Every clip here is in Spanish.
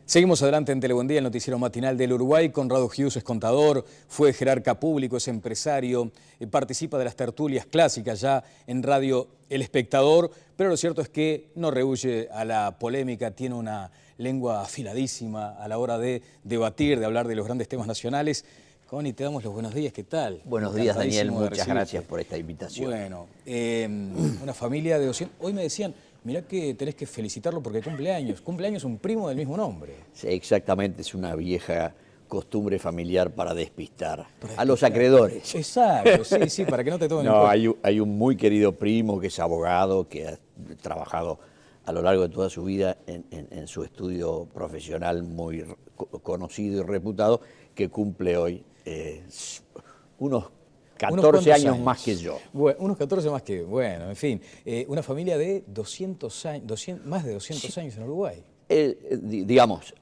Seguimos adelante en Telebuen Día, el noticiero matinal del Uruguay. Conrado Hughes es contador, fue jerarca público, es empresario, participa de las tertulias clásicas ya en Radio El Espectador, pero lo cierto es que no rehúye a la polémica, tiene una lengua afiladísima a la hora de debatir, de hablar de los grandes temas nacionales. Connie, te damos los buenos días, ¿qué tal? Buenos días, Daniel, muchas gracias por esta invitación. Bueno, una familia de 200... Hoy me decían, mirá que tenés que felicitarlo porque cumpleaños un primo del mismo nombre. Sí, exactamente, es una vieja costumbre familiar para despistar a los acreedores. Exacto, sí, para que no te tomen No, en hay un muy querido primo que es abogado, que ha trabajado a lo largo de toda su vida en su estudio profesional muy conocido y reputado, que cumple hoy unos 14 años más que yo. Bueno, unos 14 más que, bueno, en fin. Una familia de 200 años, más de 200 años en Uruguay. Digamos,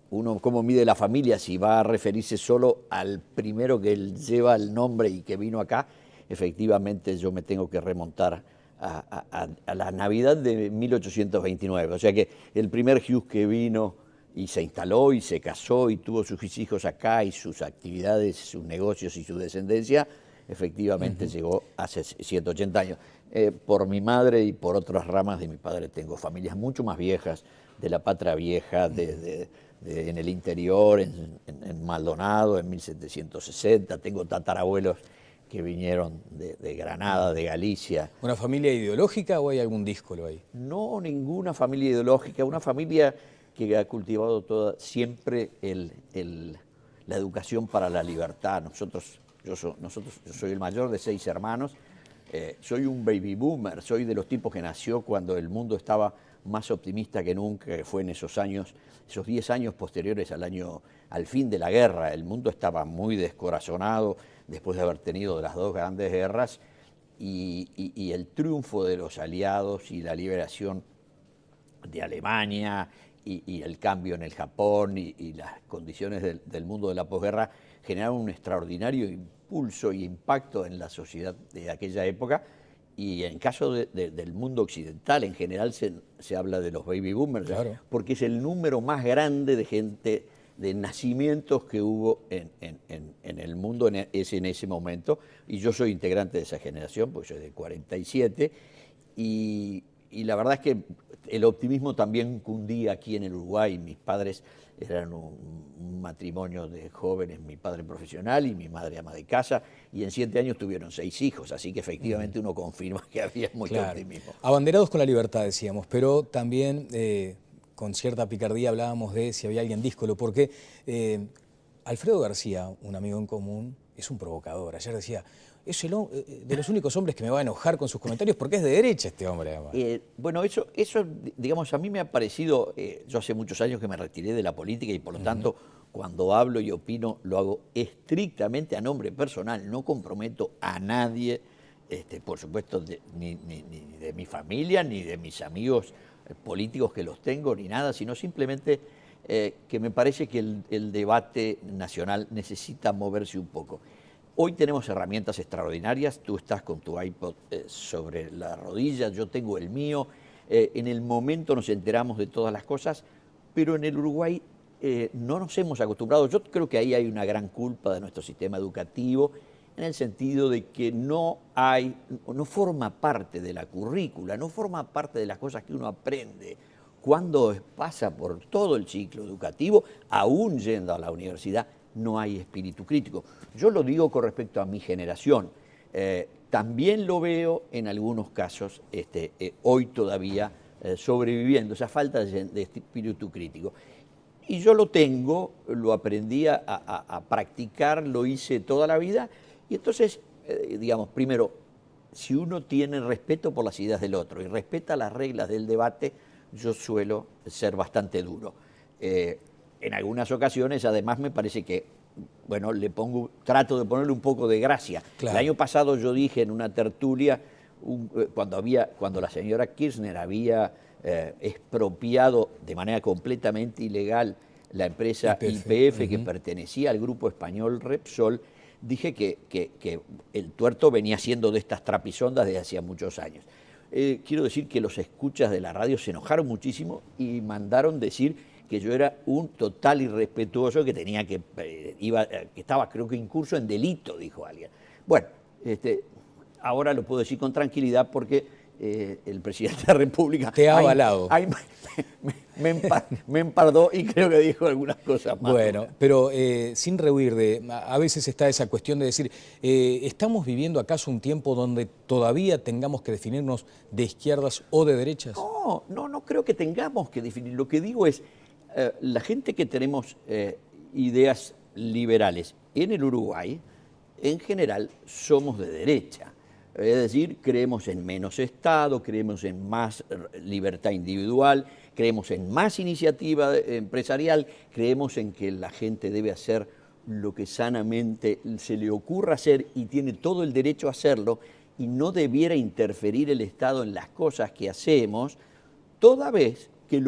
uno cómo mide la familia, si va a referirse solo al primero que él lleva el nombre y que vino acá, efectivamente yo me tengo que remontar a la Navidad de 1829. O sea que el primer Hughes que vino y se instaló y se casó y tuvo sus hijos acá y sus actividades, sus negocios y su descendencia, efectivamente llegó hace 180 años. Por mi madre y por otras ramas de mi padre tengo familias mucho más viejas, de la Patria Vieja, en el interior, en Maldonado, en 1760. Tengo tatarabuelos que vinieron de Granada, de Galicia. ¿Una familia ideológica o hay algún díscolo ahí? No, ninguna familia ideológica, una familia que ha cultivado siempre la educación para la libertad. Yo soy el mayor de 6 hermanos, soy un baby boomer, soy de los tipos que nació cuando el mundo estaba más optimista que nunca, que fue en esos años, esos 10 años posteriores al fin de la guerra. El mundo estaba muy descorazonado después de haber tenido las 2 grandes guerras y el triunfo de los aliados y la liberación de Alemania y el cambio en el Japón y las condiciones del mundo de la posguerra generaron un extraordinario impulso y impacto en la sociedad de aquella época. Y en caso del mundo occidental, en general se habla de los baby boomers, claro, porque es el número más grande de gente, de nacimientos que hubo en el mundo en ese momento. Y yo soy integrante de esa generación, porque soy de 47, y la verdad es que el optimismo también cundía aquí en el Uruguay. Mis padres eran un matrimonio de jóvenes, mi padre profesional y mi madre ama de casa, y en 7 años tuvieron 6 hijos, así que efectivamente uno confirma que había mucho optimismo. Abanderados con la libertad, decíamos, pero también con cierta picardía hablábamos de si había alguien díscolo, porque Alfredo García, un amigo en común, es un provocador. Ayer decía, es de los únicos hombres que me va a enojar con sus comentarios porque es de derecha este hombre, además. Bueno, eso, digamos, a mí me ha parecido, yo hace muchos años que me retiré de la política y por lo tanto, cuando hablo y opino, lo hago estrictamente a nombre personal, no comprometo a nadie, por supuesto, ni de mi familia, ni de mis amigos políticos que los tengo, ni nada, sino simplemente que me parece que el debate nacional necesita moverse un poco. Hoy tenemos herramientas extraordinarias, tú estás con tu iPod sobre la rodilla, yo tengo el mío, en el momento nos enteramos de todas las cosas, pero en el Uruguay no nos hemos acostumbrado. Yo creo que ahí hay una gran culpa de nuestro sistema educativo, en el sentido de que no forma parte de la currícula, no forma parte de las cosas que uno aprende cuando pasa por todo el ciclo educativo, aún yendo a la universidad. No hay espíritu crítico. Yo lo digo con respecto a mi generación. También lo veo en algunos casos, hoy todavía sobreviviendo, esa falta de espíritu crítico. Y yo lo tengo, lo aprendí a practicar, lo hice toda la vida. Y entonces, digamos, primero, si uno tiene respeto por las ideas del otro y respeta las reglas del debate, yo suelo ser bastante duro. En algunas ocasiones, además, me parece que, bueno, trato de ponerle un poco de gracia. Claro. El año pasado yo dije en una tertulia, cuando la señora Kirchner había expropiado de manera completamente ilegal la empresa YPF, que pertenecía al grupo español Repsol, dije que el tuerto venía siendo de estas trapisondas desde hacía muchos años. Quiero decir que los escuchas de la radio se enojaron muchísimo y mandaron decir que yo era un total irrespetuoso que tenía que estaba creo que incurso en delito, dijo alguien. Bueno, ahora lo puedo decir con tranquilidad porque el presidente de la República te ha avalado. Me empardó y creo que dijo algunas cosas más. Bueno, pero sin rehuir a veces está esa cuestión de decir, ¿estamos viviendo acaso un tiempo donde todavía tengamos que definirnos de izquierdas o de derechas? No creo que tengamos que definir. Lo que digo es, la gente que tenemos ideas liberales en el Uruguay, en general somos de derecha. Es decir, creemos en menos Estado, creemos en más libertad individual, creemos en más iniciativa empresarial, creemos en que la gente debe hacer lo que sanamente se le ocurra hacer y tiene todo el derecho a hacerlo y no debiera interferir el Estado en las cosas que hacemos, toda vez que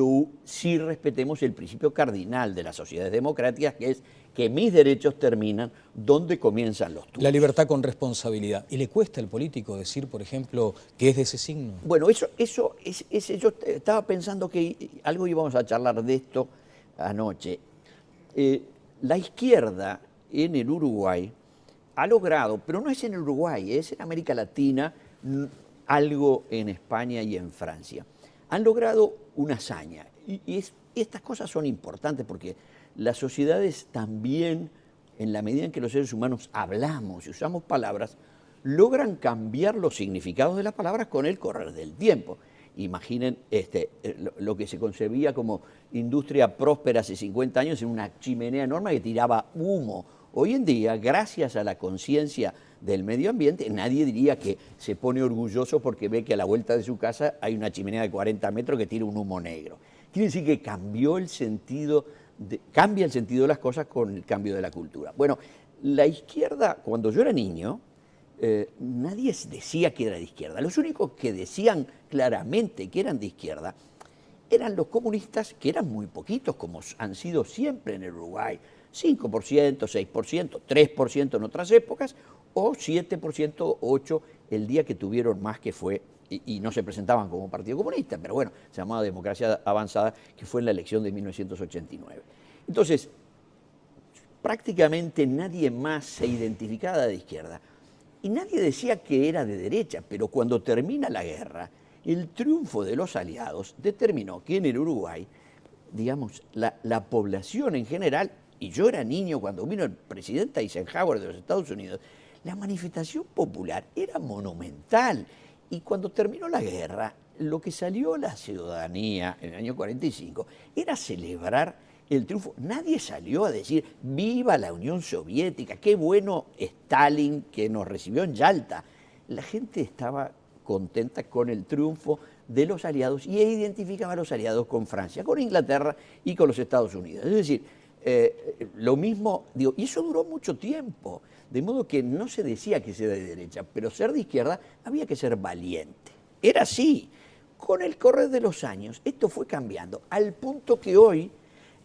sí respetemos el principio cardinal de las sociedades democráticas, que es que mis derechos terminan donde comienzan los tuyos. La libertad con responsabilidad. ¿Y le cuesta al político decir, por ejemplo, que es de ese signo? Bueno, yo estaba pensando que algo íbamos a charlar de esto anoche. La izquierda en el Uruguay ha logrado, pero no es en el Uruguay, es en América Latina, algo en España y en Francia. Han logrado una hazaña y estas cosas son importantes porque las sociedades también, en la medida en que los seres humanos hablamos y usamos palabras, logran cambiar los significados de las palabras con el correr del tiempo. Imaginen lo que se concebía como industria próspera hace 50 años en una chimenea enorme que tiraba humo. Hoy en día, gracias a la conciencia del medio ambiente, nadie diría que se pone orgulloso porque ve que a la vuelta de su casa hay una chimenea de 40 metros que tira un humo negro. Quiere decir que cambia el sentido de las cosas con el cambio de la cultura. Bueno, la izquierda, cuando yo era niño, nadie decía que era de izquierda. Los únicos que decían claramente que eran de izquierda eran los comunistas, que eran muy poquitos, como han sido siempre en el Uruguay. 5%, 6%, 3% en otras épocas, o 7%, 8% el día que tuvieron más, que fue, y no se presentaban como Partido Comunista, pero bueno, se llamaba Democracia Avanzada, que fue en la elección de 1989. Entonces, prácticamente nadie más se identificaba de izquierda, y nadie decía que era de derecha, pero cuando termina la guerra, el triunfo de los aliados determinó que en el Uruguay, digamos, la población en general, y yo era niño cuando vino el presidente Eisenhower de los Estados Unidos, la manifestación popular era monumental. Y cuando terminó la guerra, lo que salió a la ciudadanía en el año 45 era celebrar el triunfo. Nadie salió a decir, viva la Unión Soviética, qué bueno Stalin que nos recibió en Yalta. La gente estaba contenta con el triunfo de los aliados y identificaba a los aliados con Francia, con Inglaterra y con los Estados Unidos. Es decir, lo mismo, digo, y eso duró mucho tiempo, de modo que no se decía que sea de derecha, pero ser de izquierda había que ser valiente. Era así. Con el correr de los años, esto fue cambiando, al punto que hoy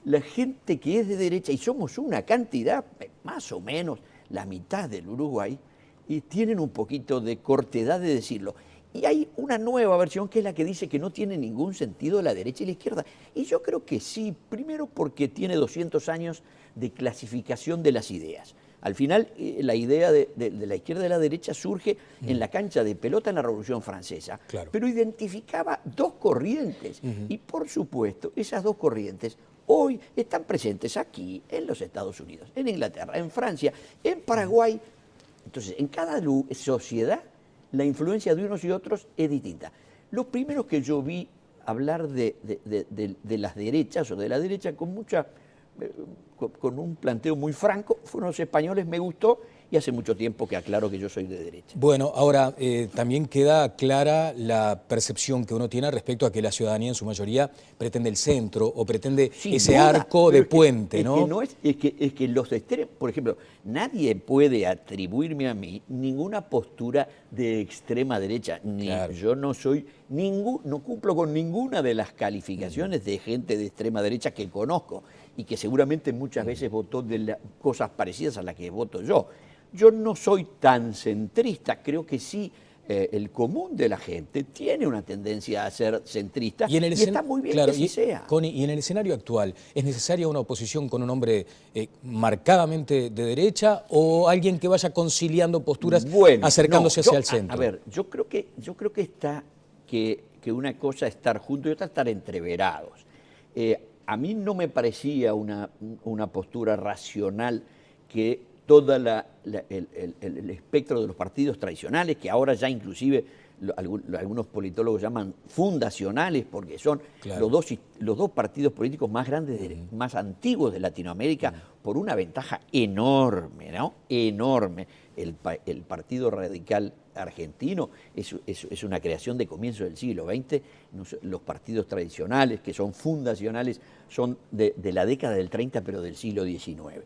la gente que es de derecha, y somos una cantidad, más o menos la mitad del Uruguay, y tienen un poquito de cortedad de decirlo. Y hay una nueva versión que es la que dice que no tiene ningún sentido la derecha y la izquierda. Y yo creo que sí, primero porque tiene 200 años de clasificación de las ideas. Al final, la idea de la izquierda y de la derecha surge en la cancha de pelota en la Revolución Francesa, claro, pero identificaba dos corrientes. Y por supuesto, esas dos corrientes hoy están presentes aquí, en los Estados Unidos, en Inglaterra, en Francia, en Paraguay. Entonces, en cada sociedad, la influencia de unos y otros es distinta. Los primeros que yo vi hablar de las derechas o de la derecha con un planteo muy franco fueron los españoles, me gustó, y hace mucho tiempo que aclaro que yo soy de derecha. Bueno, ahora también queda clara la percepción que uno tiene respecto a que la ciudadanía en su mayoría pretende el centro o pretende ese arco de puente, ¿no? Es que los extremos, por ejemplo, nadie puede atribuirme a mí ninguna postura de extrema derecha. Claro. Yo no cumplo con ninguna de las calificaciones de gente de extrema derecha que conozco y que seguramente muchas veces votó de cosas parecidas a las que voto yo. Yo no soy tan centrista, creo que sí el común de la gente tiene una tendencia a ser centrista y, está muy bien claro, que así sea. Connie, y en el escenario actual, ¿es necesaria una oposición con un hombre marcadamente de derecha o alguien que vaya conciliando posturas, acercándose hacia el centro? A ver, yo creo que una cosa es estar juntos y otra estar entreverados. A mí no me parecía una postura racional que todo el espectro de los partidos tradicionales, que ahora ya inclusive algunos politólogos llaman fundacionales, porque son los dos partidos políticos más grandes, más antiguos de Latinoamérica, por una ventaja enorme, ¿no? Enorme. El Partido Radical Argentino es una creación de comienzo del siglo XX. Los partidos tradicionales, que son fundacionales, son de la década del 30, pero del siglo XIX.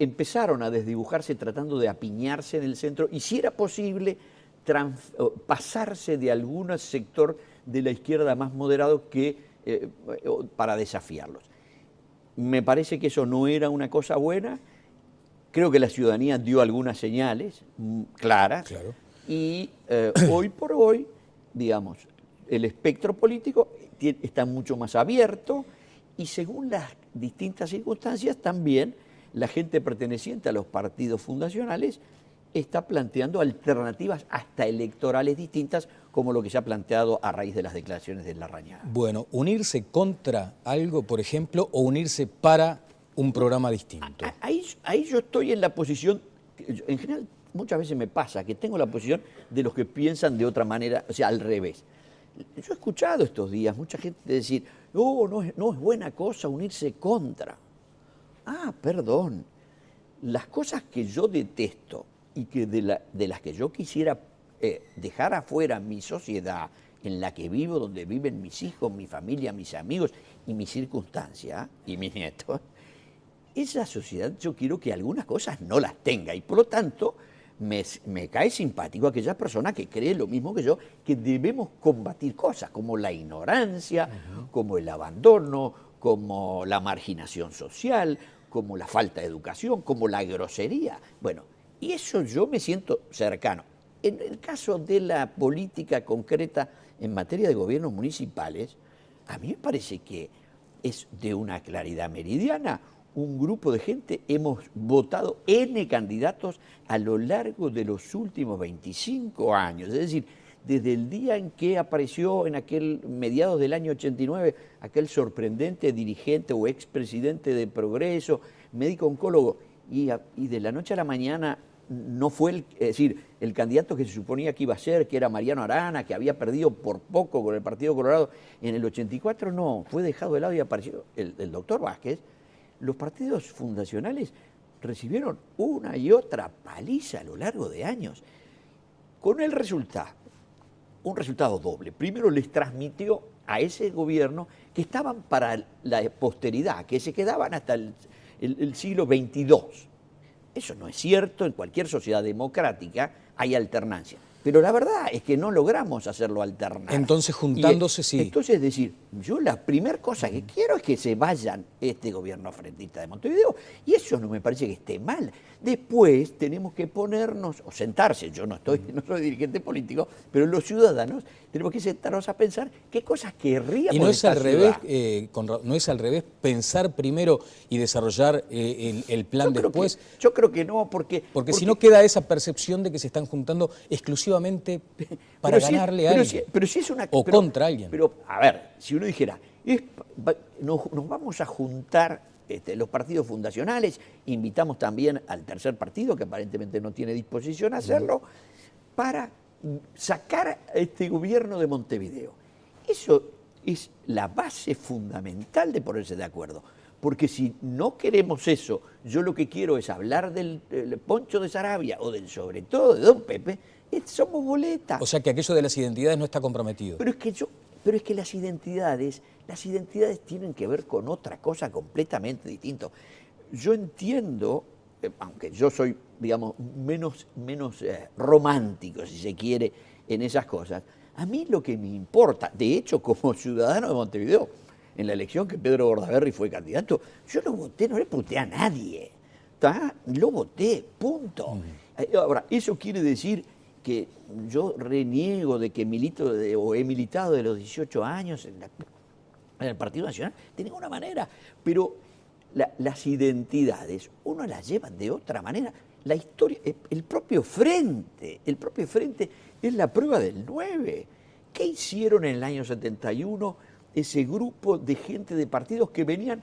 Empezaron a desdibujarse tratando de apiñarse en el centro y si era posible pasarse de algún sector de la izquierda más moderado para desafiarlos. Me parece que eso no era una cosa buena. Creo que la ciudadanía dio algunas señales claras y hoy por hoy, digamos, el espectro político está mucho más abierto y según las distintas circunstancias también la gente perteneciente a los partidos fundacionales está planteando alternativas hasta electorales distintas, como lo que se ha planteado a raíz de las declaraciones de Larrañaga. Bueno, ¿unirse contra algo, por ejemplo, o unirse para un programa distinto? Ahí yo estoy en la posición, en general muchas veces me pasa, que tengo la posición de los que piensan de otra manera, o sea, al revés. Yo he escuchado estos días mucha gente decir, no es buena cosa unirse contra. Perdón, las cosas que yo detesto y que de las que yo quisiera dejar afuera mi sociedad en la que vivo, donde viven mis hijos, mi familia, mis amigos y mis circunstancias y mis nietos, esa sociedad yo quiero que algunas cosas no las tenga y por lo tanto me cae simpático aquella persona que cree lo mismo que yo, que debemos combatir cosas como la ignorancia, como el abandono, como la marginación social, como la falta de educación, como la grosería. Bueno, y eso yo me siento cercano. En el caso de la política concreta en materia de gobiernos municipales, a mí me parece que es de una claridad meridiana. Un grupo de gente hemos votado N candidatos a lo largo de los últimos 25 años. Es decir, desde el día en que apareció en aquel mediados del año 89, aquel sorprendente dirigente o expresidente de Progreso, médico oncólogo, y de la noche a la mañana no fue el candidato que se suponía que iba a ser, que era Mariano Arana, que había perdido por poco con el Partido Colorado en el 84, no, fue dejado de lado y apareció el doctor Vázquez. Los partidos fundacionales recibieron una y otra paliza a lo largo de años, con el resultado, un resultado doble. Primero les transmitió a ese gobierno que estaban para la posteridad, que se quedaban hasta el siglo XXII. Eso no es cierto, en cualquier sociedad democrática hay alternancia. Pero la verdad es que no logramos hacerlo alternar. Entonces, juntándose, sí. Entonces, es decir, yo la primera cosa que quiero es que se vayan este gobierno frentista de Montevideo, y eso no me parece que esté mal. Después tenemos que ponernos, o sentarse, yo no soy dirigente político, pero los ciudadanos tenemos que sentarnos a pensar qué cosas querríamos. Y no es al revés, no es al revés pensar primero y desarrollar el plan después. Yo creo que no, porque si no queda esa percepción de que se están juntando exclusivamente para ganarle a alguien contra alguien. Pero, a ver, si uno dijera, nos vamos a juntar los partidos fundacionales, invitamos también al tercer partido, que aparentemente no tiene disposición a hacerlo, para sacar a este gobierno de Montevideo. Eso es la base fundamental de ponerse de acuerdo. Porque si no queremos eso, yo lo que quiero es hablar del Poncho de Saravia o del sobre todo de Don Pepe, somos boletas. O sea que aquello de las identidades no está comprometido. Pero es que las identidades tienen que ver con otra cosa completamente distinta. Yo entiendo, aunque yo soy, digamos, menos romántico, si se quiere, en esas cosas, a mí lo que me importa, de hecho, como ciudadano de Montevideo, en la elección que Pedro Bordaberry fue candidato, yo lo voté, no le puteé a nadie, lo voté, punto. Ahora, eso quiere decir que yo reniego de que milito o he militado de los 18 años en el Partido Nacional, de ninguna manera. Pero las identidades uno las lleva de otra manera. La historia, el propio frente es la prueba del 9. ¿Qué hicieron en el año 71 ese grupo de gente de partidos que venían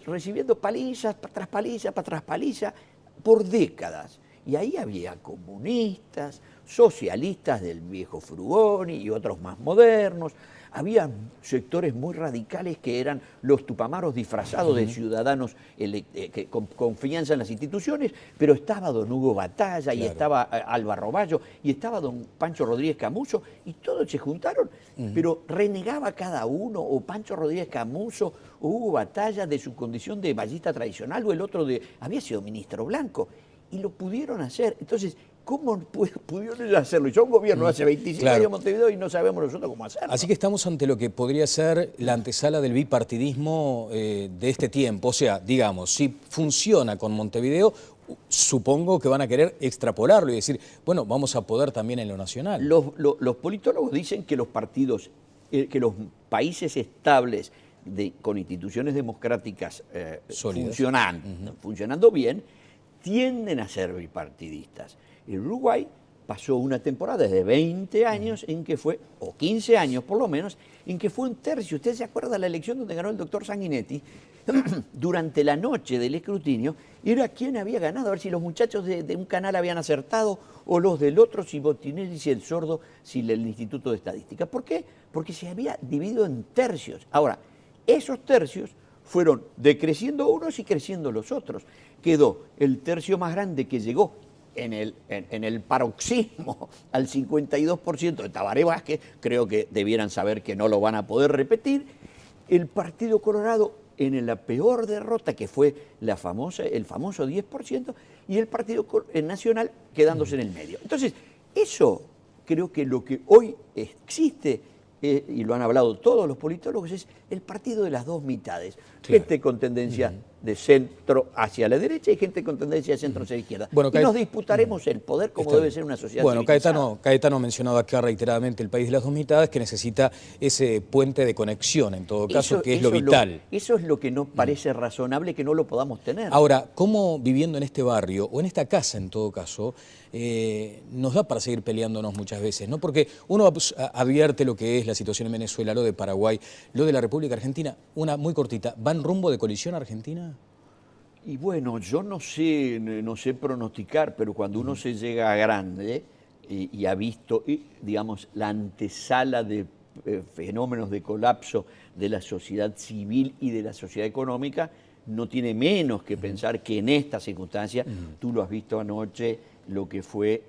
recibiendo palizas tras paliza por décadas? Y ahí había comunistas, socialistas del viejo Frugoni y otros más modernos. Había sectores muy radicales que eran los tupamaros disfrazados de ciudadanos con confianza en las instituciones, pero estaba don Hugo Batalla, y estaba Alba Roballo, y estaba don Pancho Rodríguez Camuso, y todos se juntaron, pero renegaba cada uno, o Pancho Rodríguez Camuso, o Hugo Batalla, de su condición de vallista tradicional, o el otro había sido ministro blanco, y lo pudieron hacer. Entonces, ¿cómo pudieron hacerlo? Y yo un gobierno hace 25 años en Montevideo y no sabemos nosotros cómo hacerlo. Así que estamos ante lo que podría ser la antesala del bipartidismo de este tiempo. O sea, digamos, si funciona con Montevideo, supongo que van a querer extrapolarlo y decir, bueno, vamos a poder también en lo nacional. Los politólogos dicen que los partidos, que los países estables con instituciones democráticas funcionando bien, tienden a ser bipartidistas. El Uruguay pasó una temporada de 20 años en que fue, o 15 años por lo menos, en que fue un tercio. ¿Usted se acuerda de la elección donde ganó el doctor Sanguinetti? Durante la noche del escrutinio era quien había ganado, a ver si los muchachos de un canal habían acertado o los del otro, si Botinelli, si el Sordo, si el Instituto de Estadística. ¿Por qué? Porque se había dividido en tercios. Ahora, esos tercios fueron decreciendo unos y creciendo los otros. Quedó el tercio más grande que llegó en el paroxismo al 52% de Tabaré Vázquez. Creo que debieran saber que no lo van a poder repetir. El Partido Colorado en la peor derrota, que fue el famoso 10%, y el Partido Nacional quedándose en el medio. Entonces, eso creo que lo que hoy existe, y lo han hablado todos los politólogos, es el partido de las dos mitades. Gente con tendencia de centro hacia la derecha y gente con tendencia de centro hacia la izquierda. Bueno, y nos disputaremos el poder como debe ser una sociedad civilizada. Caetano ha mencionado acá reiteradamente el país de las dos mitades, que necesita ese puente de conexión, en todo caso, que es lo vital. Eso es lo que nos parece razonable que no lo podamos tener. Ahora, ¿cómo viviendo en este barrio, o en esta casa en todo caso, nos da para seguir peleándonos muchas veces, ¿no? Porque uno advierte lo que es la situación en Venezuela, lo de Paraguay, lo de la República Argentina. Una muy cortita, ¿van rumbo de colisión Argentina? Y bueno, yo no sé pronosticar, pero cuando uno se llega a grande y ha visto, digamos, la antesala de fenómenos de colapso de la sociedad civil y de la sociedad económica, no tiene menos que pensar que en esta circunstancia, tú lo has visto anoche, lo que fue,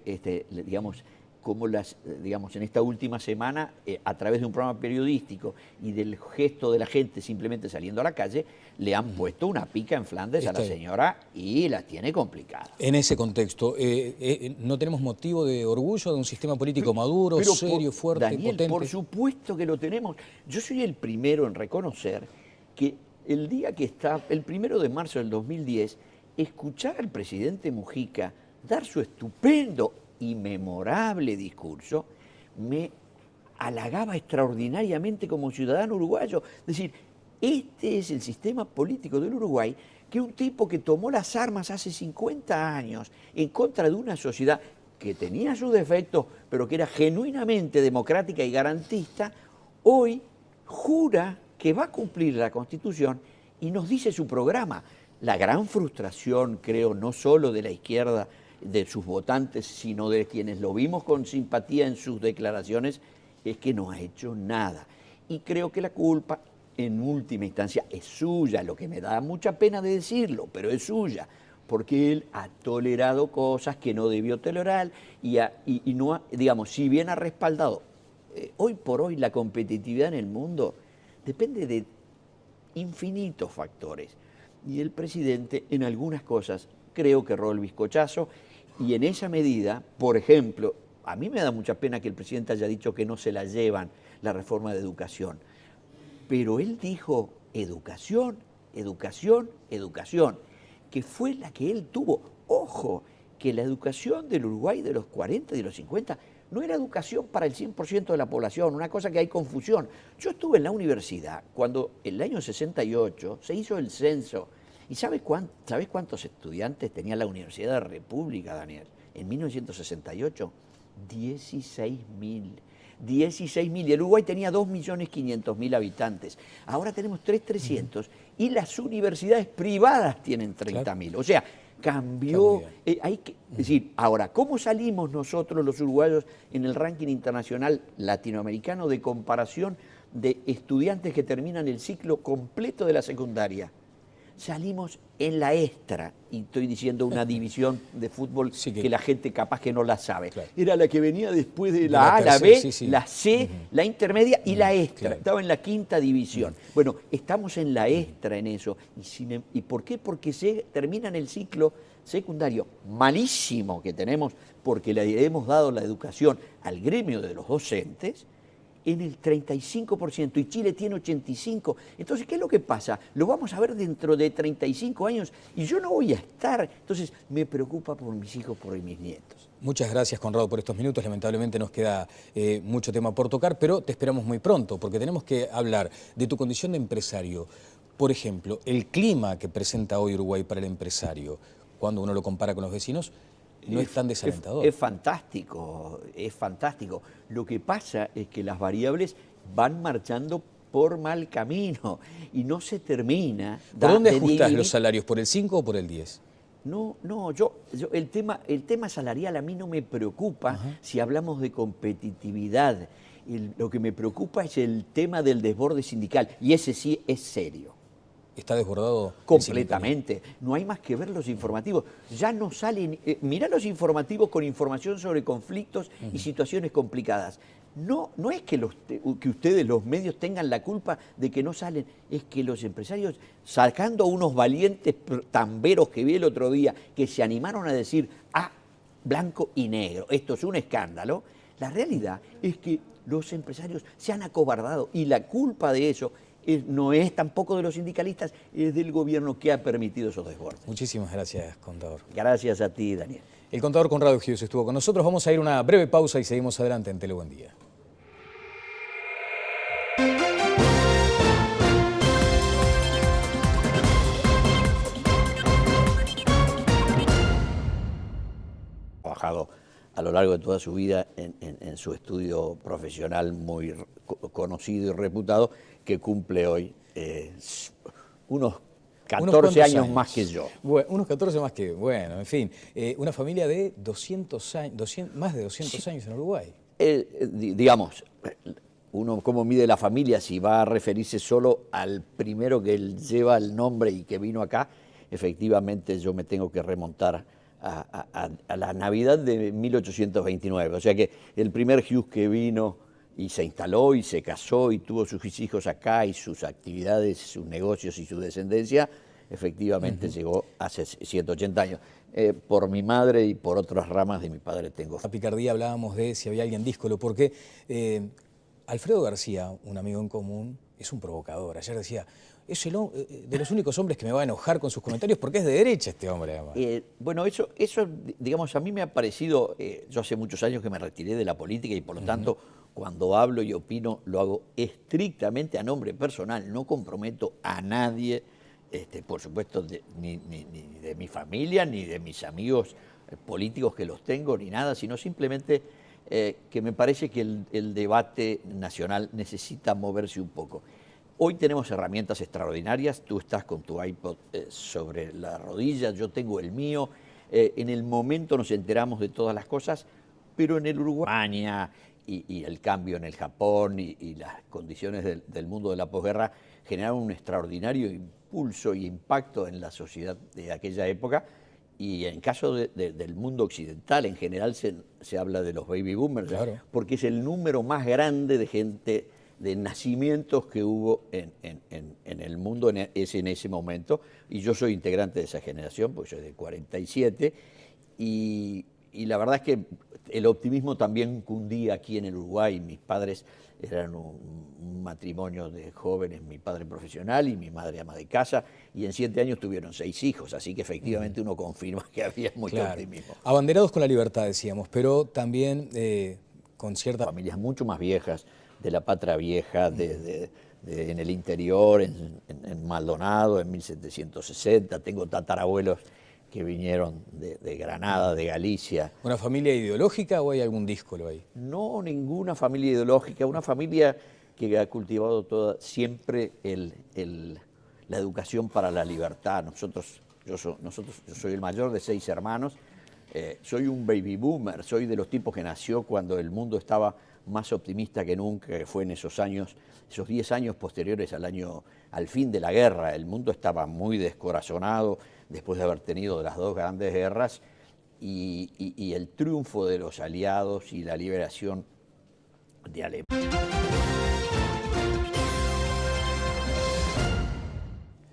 digamos, como en esta última semana, a través de un programa periodístico y del gesto de la gente simplemente saliendo a la calle, le han puesto una pica en Flandes a la señora y la tiene complicada. En ese contexto, ¿no tenemos motivo de orgullo de un sistema político maduro, serio, fuerte, Daniel, potente? Por supuesto que lo tenemos. Yo soy el primero en reconocer que el día que está, el 1 de marzo del 2010, escuchar al presidente Mujica dar su estupendo y memorable discurso, me halagaba extraordinariamente como ciudadano uruguayo. Es decir, este es el sistema político del Uruguay, que un tipo que tomó las armas hace 50 años en contra de una sociedad que tenía sus defectos, pero que era genuinamente democrática y garantista, hoy jura que va a cumplir la Constitución y nos dice su programa. La gran frustración, creo, no solo de la izquierda, de sus votantes, sino de quienes lo vimos con simpatía en sus declaraciones, es que no ha hecho nada. Y creo que la culpa, en última instancia, es suya, lo que me da mucha pena de decirlo, pero es suya, porque él ha tolerado cosas que no debió tolerar y no ha, digamos, si bien ha respaldado, hoy por hoy la competitividad en el mundo depende de infinitos factores. Y el presidente, en algunas cosas, creo que erró el bizcochazo. Y en esa medida, por ejemplo, a mí me da mucha pena que el presidente haya dicho que no se la llevan la reforma de educación. Pero él dijo educación, educación, educación, que fue la que él tuvo. Ojo, que la educación del Uruguay de los 40 y de los 50 no era educación para el 100% de la población, una cosa que hay confusión. Yo estuve en la universidad cuando en el año 68 se hizo el censo. ¿Y sabes cuántos estudiantes tenía la Universidad de la República, Daniel? En 1968, 16.000. 16.000. Y el Uruguay tenía 2.500.000 habitantes. Ahora tenemos 3.300.000 y las universidades privadas tienen 30.000. O sea, cambió. Es decir, ahora, ¿cómo salimos nosotros los uruguayos en el ranking internacional latinoamericano de comparación de estudiantes que terminan el ciclo completo de la secundaria? Salimos en la extra, y estoy diciendo una división de fútbol que la gente capaz que no la sabe. Claro. Era la que venía después de la A, la B, la C, la intermedia y la extra. Claro. Estaba en la quinta división. Bueno, estamos en la extra en eso. ¿Y por qué? Porque se termina en el ciclo secundario malísimo que tenemos, porque le hemos dado la educación al gremio de los docentes, en el 35%, y Chile tiene 85%. Entonces, ¿qué es lo que pasa? Lo vamos a ver dentro de 35 años y yo no voy a estar. Entonces, me preocupa por mis hijos, por mis nietos. Muchas gracias, Conrado, por estos minutos. Lamentablemente nos queda mucho tema por tocar, pero te esperamos muy pronto, porque tenemos que hablar de tu condición de empresario. Por ejemplo, el clima que presenta hoy Uruguay para el empresario, cuando uno lo compara con los vecinos, no es tan desalentador. Es fantástico, es fantástico. Lo que pasa es que las variables van marchando por mal camino y no se termina. ¿Por dónde ajustás los salarios? ¿Por el 5 o por el 10? No, el tema salarial a mí no me preocupa. Si hablamos de competitividad. Lo que me preocupa es el tema del desborde sindical, y ese sí es serio. ¿Está desbordado? Completamente. No hay más que ver los informativos. Ya no salen. Mirá los informativos con información sobre conflictos y situaciones complicadas. No es que ustedes, los medios, tengan la culpa de que no salen. Es que los empresarios, sacando unos valientes tamberos que vi el otro día, que se animaron a decir, blanco y negro, esto es un escándalo. La realidad es que los empresarios se han acobardado y la culpa de eso no es tampoco de los sindicalistas, es del gobierno que ha permitido esos desbordes. Muchísimas gracias, contador. Gracias a ti, Daniel. El contador Conrado Hughes estuvo con nosotros. Vamos a ir a una breve pausa y seguimos adelante en Tele Buen Día. Trabajado a lo largo de toda su vida en su estudio profesional muy conocido y reputado, que cumple hoy unos 14 años más que yo. Bueno, unos 14 más que, bueno, en fin. Una familia de 200 años, más de 200 años en Uruguay. Digamos, uno cómo mide la familia, si va a referirse solo al primero que él lleva el nombre y que vino acá, efectivamente yo me tengo que remontar a la Navidad de 1829. O sea que el primer Hughes que vino y se instaló y se casó y tuvo sus hijos acá y sus actividades, sus negocios y su descendencia, efectivamente llegó hace 180 años. Por mi madre y por otras ramas de mi padre tengo. A picardía hablábamos de si había alguien díscolo, porque Alfredo García, un amigo en común, es un provocador. Ayer decía, es de los únicos hombres que me va a enojar con sus comentarios porque es de derecha este hombre, además. Bueno, eso, digamos, a mí me ha parecido, yo hace muchos años que me retiré de la política y por lo tanto, cuando hablo y opino, lo hago estrictamente a nombre personal, no comprometo a nadie, por supuesto, ni de mi familia, ni de mis amigos políticos que los tengo, ni nada, sino simplemente que me parece que el debate nacional necesita moverse un poco. Hoy tenemos herramientas extraordinarias, tú estás con tu iPod sobre la rodilla, yo tengo el mío, en el momento nos enteramos de todas las cosas, pero en el Uruguay y el cambio en el Japón y las condiciones del mundo de la posguerra generaron un extraordinario impulso y impacto en la sociedad de aquella época, y en caso del mundo occidental en general se habla de los baby boomers, claro, porque es el número más grande de gente, de nacimientos que hubo en el mundo en ese momento, y yo soy integrante de esa generación, porque soy del 47, y Y la verdad es que el optimismo también cundía aquí en el Uruguay. Mis padres eran un matrimonio de jóvenes, mi padre profesional y mi madre ama de casa, y en 7 años tuvieron 6 hijos, así que efectivamente uno confirma que había mucho optimismo. Abanderados con la libertad, decíamos, pero también con cierta... Familias mucho más viejas, de la Patria Vieja, en el interior, en Maldonado, en 1760. Tengo tatarabuelos que vinieron de Granada, de Galicia. ¿Una familia ideológica o hay algún díscolo ahí? No, ninguna familia ideológica, una familia que ha cultivado siempre la educación para la libertad. Yo soy el mayor de 6 hermanos, soy un baby boomer, soy de los tipos que nació cuando el mundo estaba más optimista que nunca, que fue en esos años, esos 10 años posteriores al fin de la guerra. El mundo estaba muy descorazonado después de haber tenido las 2 grandes guerras y el triunfo de los aliados y la liberación de Alemania.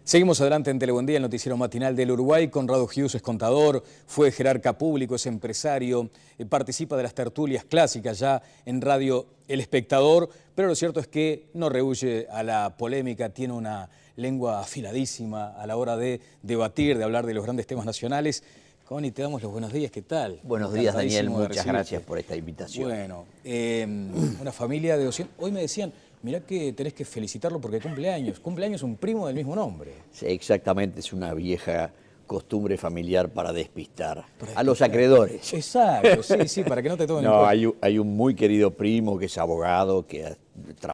Seguimos adelante en Telebuen Día, el noticiero matinal del Uruguay. Conrado Hughes es contador, fue jerarca público, es empresario, participa de las tertulias clásicas ya en Radio El Espectador, pero lo cierto es que no rehúye a la polémica, tiene una lengua afiladísima a la hora de debatir, de hablar de los grandes temas nacionales. Connie, te damos los buenos días, ¿qué tal? Buenos días, Daniel, muchas gracias por esta invitación. Bueno, una familia de 200... Hoy me decían, mirá que tenés que felicitarlo porque cumple años un primo del mismo nombre. Sí, exactamente, es una vieja costumbre familiar para despistar a los acreedores. Exacto, sí, para que no te tomen. No, hay un muy querido primo que es abogado, que